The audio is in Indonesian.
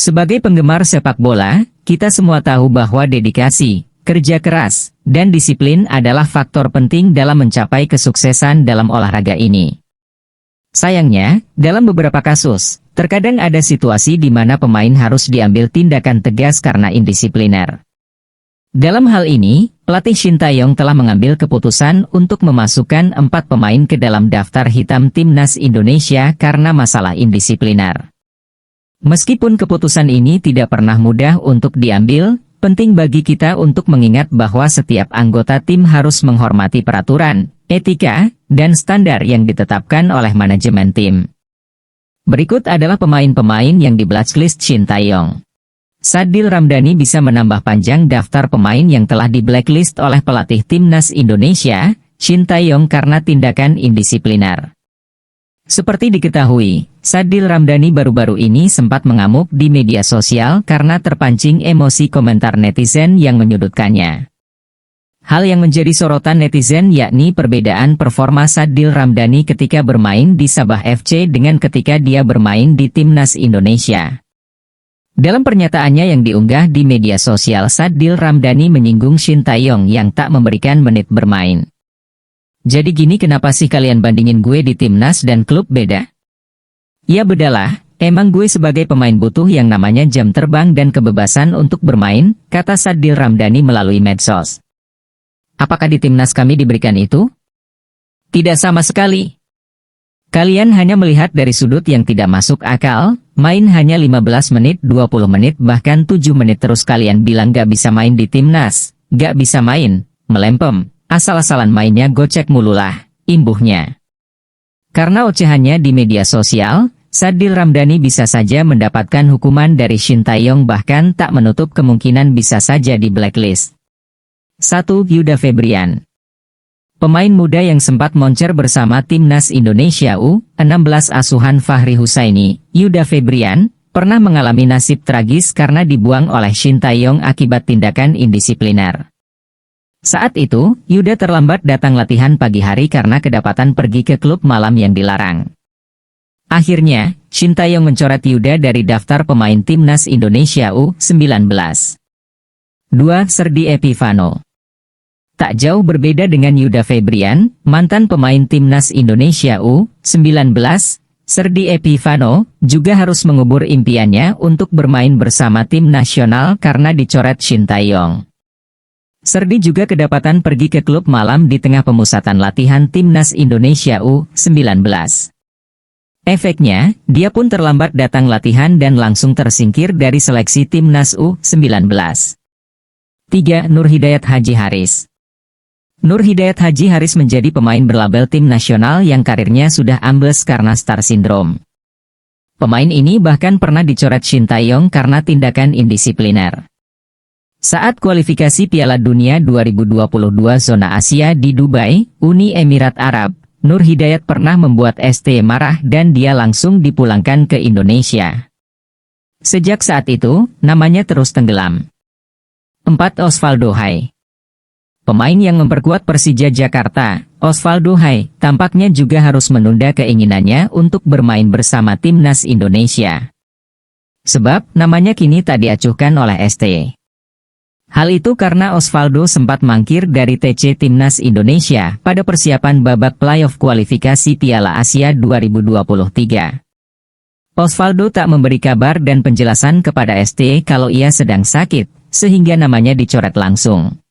Sebagai penggemar sepak bola, kita semua tahu bahwa dedikasi, kerja keras, dan disiplin adalah faktor penting dalam mencapai kesuksesan dalam olahraga ini. Sayangnya, dalam beberapa kasus, terkadang ada situasi di mana pemain harus diambil tindakan tegas karena indisipliner. Dalam hal ini, pelatih Shin Tae-yong telah mengambil keputusan untuk memasukkan 4 pemain ke dalam daftar hitam timnas Indonesia karena masalah indisipliner. Meskipun keputusan ini tidak pernah mudah untuk diambil, penting bagi kita untuk mengingat bahwa setiap anggota tim harus menghormati peraturan, etika, dan standar yang ditetapkan oleh manajemen tim. Berikut adalah pemain-pemain yang di blacklist Shin Tae-yong. Sadil Ramdhani bisa menambah panjang daftar pemain yang telah di blacklist oleh pelatih timnas Indonesia, Shin Tae-yong karena tindakan indisipliner. Seperti diketahui, Sadil Ramdhani baru-baru ini sempat mengamuk di media sosial karena terpancing emosi komentar netizen yang menyudutkannya. Hal yang menjadi sorotan netizen yakni perbedaan performa Sadil Ramdhani ketika bermain di Sabah FC dengan ketika dia bermain di timnas Indonesia. Dalam pernyataannya yang diunggah di media sosial, Sadil Ramdhani menyinggung Shin Tae-yong yang tak memberikan menit bermain. Jadi gini, kenapa sih kalian bandingin gue di timnas dan klub beda? Ya bedalah, emang gue sebagai pemain butuh yang namanya jam terbang dan kebebasan untuk bermain, kata Sadil Ramdhani melalui medsos. Apakah di timnas kami diberikan itu? Tidak sama sekali. Kalian hanya melihat dari sudut yang tidak masuk akal, main hanya 15 menit, 20 menit, bahkan 7 menit terus kalian bilang gak bisa main di timnas, gak bisa main, melempem, asal-asalan mainnya gocek mululah, imbuhnya. Karena ocehannya di media sosial, Sadil Ramdhani bisa saja mendapatkan hukuman dari Shin Tae-yong, bahkan tak menutup kemungkinan bisa saja di blacklist. 1. Yuda Febrian. Pemain muda yang sempat moncer bersama timnas Indonesia U16 asuhan Fahri Husaini, Yuda Febrian, pernah mengalami nasib tragis karena dibuang oleh Shin Tae-yong akibat tindakan indisipliner. Saat itu, Yuda terlambat datang latihan pagi hari karena kedapatan pergi ke klub malam yang dilarang. Akhirnya, Shin Tae-yong mencoret Yuda dari daftar pemain timnas Indonesia U19. 2. Serdi Epivano. Tak jauh berbeda dengan Yuda Febrian, mantan pemain timnas Indonesia U19, Serdi Epivano juga harus mengubur impiannya untuk bermain bersama tim nasional karena dicoret Shin Tae-yong. Serdi juga kedapatan pergi ke klub malam di tengah pemusatan latihan timnas Indonesia U19. Efeknya, dia pun terlambat datang latihan dan langsung tersingkir dari seleksi timnas U19. 3. Nur Hidayat Haji Haris. Nur Hidayat Haji Haris menjadi pemain berlabel tim nasional yang karirnya sudah ambles karena star syndrome. Pemain ini bahkan pernah dicoret Shin Tae-yong karena tindakan indisipliner. Saat kualifikasi Piala Dunia 2022 zona Asia di Dubai, Uni Emirat Arab, Nur Hidayat pernah membuat ST marah dan dia langsung dipulangkan ke Indonesia. Sejak saat itu, namanya terus tenggelam. 4. Osvaldo Hai. Pemain yang memperkuat Persija Jakarta, Osvaldo Hai, tampaknya juga harus menunda keinginannya untuk bermain bersama timnas Indonesia. Sebab, namanya kini tak diacuhkan oleh ST. Hal itu karena Osvaldo sempat mangkir dari TC Timnas Indonesia pada persiapan babak playoff kualifikasi Piala Asia 2023. Osvaldo tak memberi kabar dan penjelasan kepada ST kalau ia sedang sakit, sehingga namanya dicoret langsung.